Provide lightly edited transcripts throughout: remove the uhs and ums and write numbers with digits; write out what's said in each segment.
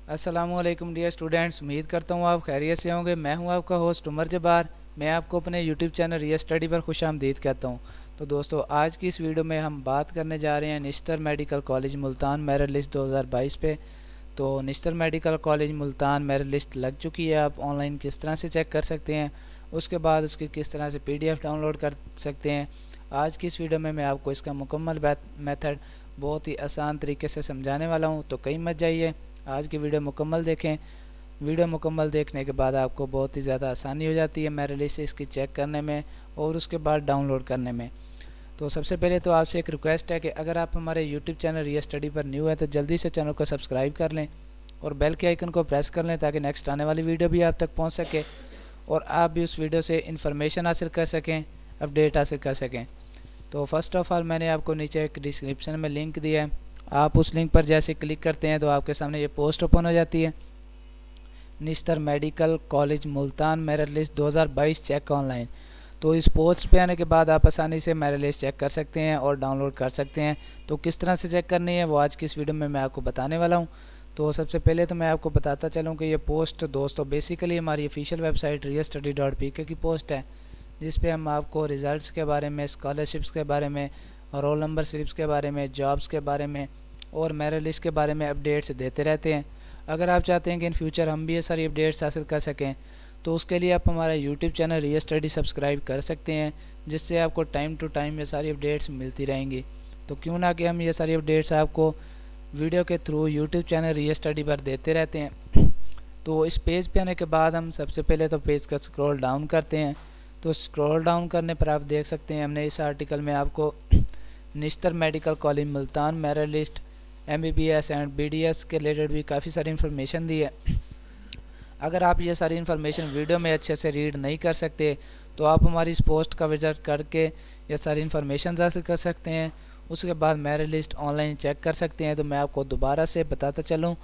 अस्सलामुअलैकुम dear students, उम्मीद करता हूँ आप खैरियत से होंगे। मैं हूँ आपका होस्ट उमर जब्बार। मैं आपको अपने यूट्यूब चैनल रिया स्टडी पर खुशामदीद कहता हूँ। तो दोस्तों, आज की इस वीडियो में हम बात करने जा रहे हैं Nishtar medical college Multan merit list 2022 पे। तो Nishtar medical college Multan merit list लग चुकी है। आप ऑनलाइन किस तरह से चेक कर सकते हैं, उसके बाद उसकी किस तरह से PDF डाउनलोड कर सकते हैं, आज की इस वीडियो में मैं आपको इसका मुकम्मल मेथड बहुत ही आसान तरीके से समझाने वाला हूँ। तो कहीं मत जाइए, आज की वीडियो मुकम्मल देखें। वीडियो मुकम्मल देखने के बाद आपको बहुत ही ज़्यादा आसानी हो जाती है मेरिट लिस्ट इसकी चेक करने में और उसके बाद डाउनलोड करने में। तो सबसे पहले तो आपसे एक रिक्वेस्ट है कि अगर आप हमारे यूट्यूब चैनल रिया स्टडी पर न्यू है तो जल्दी से चैनल को सब्सक्राइब कर लें और बेल के आइकन को प्रेस कर लें ताकि नेक्स्ट आने वाली वीडियो भी आप तक पहुंच सके और आप भी उस वीडियो से इन्फॉर्मेशन हासिल कर सकें, अपडेट हासिल कर सकें। तो फर्स्ट ऑफ़ ऑल मैंने आपको नीचे एक डिस्क्रिप्शन में लिंक दिया है। आप उस लिंक पर जैसे क्लिक करते हैं तो आपके सामने ये पोस्ट ओपन हो जाती है, Nishtar medical college Multan merit list 2022 check online. तो इस पोस्ट पे आने के बाद आप आसानी से मेरिट लिस्ट चेक कर सकते हैं और डाउनलोड कर सकते हैं। तो किस तरह से चेक करनी है वो आज की इस वीडियो में मैं आपको बताने वाला हूँ। तो सबसे पहले तो मैं आपको बताता चलूँ कि ये पोस्ट दोस्तों बेसिकली हमारी ऑफिशियल वेबसाइट riyastudy.pk की पोस्ट है, जिस पे हम आपको रिज़ल्ट्स के बारे में, स्कॉलरशिप्स के बारे में, रोल नंबर स्लिप्स के बारे में, जॉब्स के बारे में और मेरिट लिस्ट के बारे में अपडेट्स देते रहते हैं। अगर आप चाहते हैं कि इन फ्यूचर हम भी ये सारी अपडेट्स हासिल कर सकें तो उसके लिए आप हमारा यूट्यूब चैनल रिया स्टडी सब्सक्राइब कर सकते हैं, जिससे आपको टाइम टू टाइम ये सारी अपडेट्स मिलती रहेंगी। तो क्यों ना कि हम ये सारी अपडेट्स आपको वीडियो के थ्रू यूट्यूब चैनल रिया स्टडी पर देते रहते हैं। तो इस पेज पे आने के बाद हम सबसे पहले तो पेज का स्क्रॉल डाउन करते हैं। तो स्क्रॉल डाउन करने पर आप देख सकते हैं हमने इस आर्टिकल में आपको Nishtar medical college Multan merit list MBBS and BDS के रिलेटेड भी काफ़ी सारी इन्फॉर्मेशन दी है। अगर आप ये सारी इन्फॉर्मेशन वीडियो में अच्छे से रीड नहीं कर सकते तो आप हमारी इस पोस्ट का विजिट करके ये सारी इन्फॉर्मेशन हासिल कर सकते हैं। उसके बाद मेरिट लिस्ट ऑनलाइन चेक कर सकते हैं। तो मैं आपको दोबारा से बताता चलूँ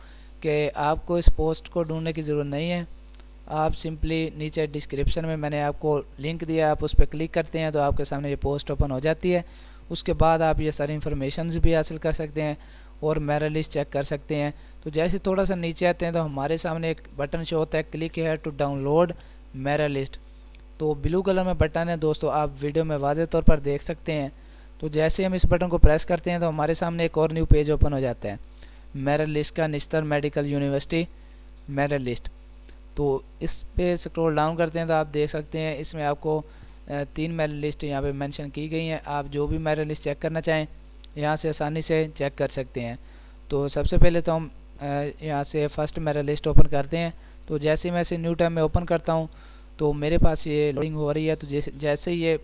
कि आपको इस पोस्ट को ढूंढने की ज़रूरत नहीं है। आप सिंपली नीचे डिस्क्रिप्शन में मैंने आपको लिंक दिया, आप उस पर क्लिक करते हैं तो आपके सामने ये पोस्ट ओपन हो जाती है। उसके बाद आप ये सारी इन्फॉर्मेशन भी हासिल कर सकते हैं और मेरिट लिस्ट चेक कर सकते हैं। तो जैसे थोड़ा सा नीचे आते हैं तो हमारे सामने एक बटन शो होता है, click here to download merit list. तो ब्लू कलर में बटन है दोस्तों, आप वीडियो में वाज़ेह तौर पर देख सकते हैं। तो जैसे हम इस बटन को प्रेस करते हैं तो हमारे सामने एक और न्यू पेज ओपन हो जाता है मेरिट लिस्ट का, Nishtar medical university merit list. तो इस पे स्क्रॉल डाउन करते हैं तो आप देख सकते हैं इसमें आपको 3 मेरिट लिस्ट यहाँ पे मेंशन की गई हैं। आप जो भी मेरिट लिस्ट चेक करना चाहें यहाँ से आसानी से चेक कर सकते हैं। तो सबसे पहले तो हम यहाँ से फर्स्ट मेरिट लिस्ट ओपन करते हैं। तो जैसे मैं इसे न्यू टैब में ओपन करता हूँ तो मेरे पास ये लोडिंग हो रही है। तो जैसे ये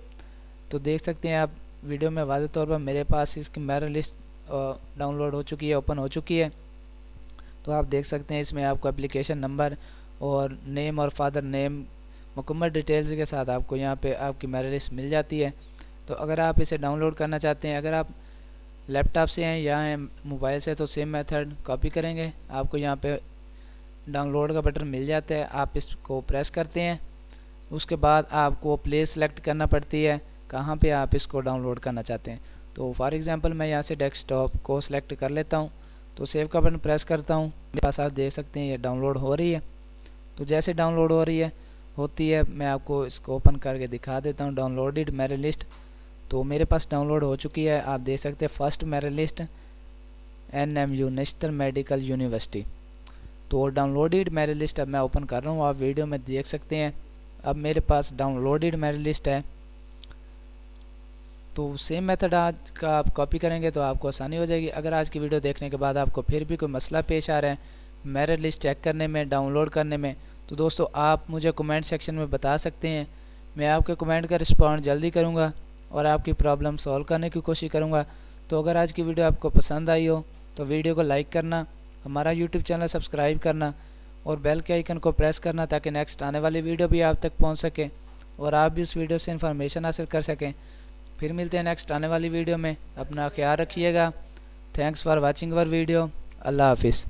तो देख सकते हैं आप वीडियो में वाज़ेह तौर पर मेरे पास इसकी मेरिट लिस्ट डाउनलोड हो चुकी है, ओपन हो चुकी है। तो आप देख सकते हैं इसमें आपको एप्लीकेशन नंबर और नेम और फादर नेम मुकम्मल डिटेल्स के साथ आपको यहाँ पे आपकी मेरिट लिस्ट मिल जाती है। तो अगर आप इसे डाउनलोड करना चाहते हैं, अगर आप लैपटॉप से हैं या हैं मोबाइल से, तो सेम मेथड कॉपी करेंगे, आपको यहाँ पे डाउनलोड का बटन मिल जाता है, आप इसको प्रेस करते हैं। उसके बाद आपको प्लेस सेलेक्ट करना पड़ती है कहाँ पे आप इसको डाउनलोड करना चाहते हैं। तो फॉर एग्जांपल मैं यहाँ से डेस्कटॉप को सिलेक्ट कर लेता हूँ, तो सेव का बटन प्रेस करता हूँ। मेरे पास आप देख सकते हैं ये डाउनलोड हो रही है। तो जैसे डाउनलोड होती है मैं आपको इसको ओपन करके दिखा देता हूँ। डाउनलोडेड मेरिट लिस्ट, तो मेरे पास डाउनलोड हो चुकी है। आप देख सकते हैं first merit list NMU Nishtar medical university. तो डाउनलोडेड मेरिट लिस्ट अब मैं ओपन कर रहा हूँ, आप वीडियो में देख सकते हैं अब मेरे पास डाउनलोडेड मेरिट लिस्ट है। तो सेम मेथड आज का आप कॉपी करेंगे तो आपको आसानी हो जाएगी। अगर आज की वीडियो देखने के बाद आपको फिर भी कोई मसला पेश आ रहा है मेरिट लिस्ट चेक करने में, डाउनलोड करने में, तो दोस्तों आप मुझे कमेंट सेक्शन में बता सकते हैं। मैं आपके कमेंट का रिस्पॉन्ड जल्दी करूँगा और आपकी प्रॉब्लम सॉल्व करने की कोशिश करूँगा। तो अगर आज की वीडियो आपको पसंद आई हो तो वीडियो को लाइक करना, हमारा यूट्यूब चैनल सब्सक्राइब करना और बेल के आइकन को प्रेस करना ताकि नेक्स्ट आने वाली वीडियो भी आप तक पहुंच सके और आप भी उस वीडियो से इन्फॉर्मेशन हासिल कर सकें। फिर मिलते हैं नेक्स्ट आने वाली वीडियो में। अपना ख्याल रखिएगा। Thanks for watching our video. अल्लाह हाफिज़।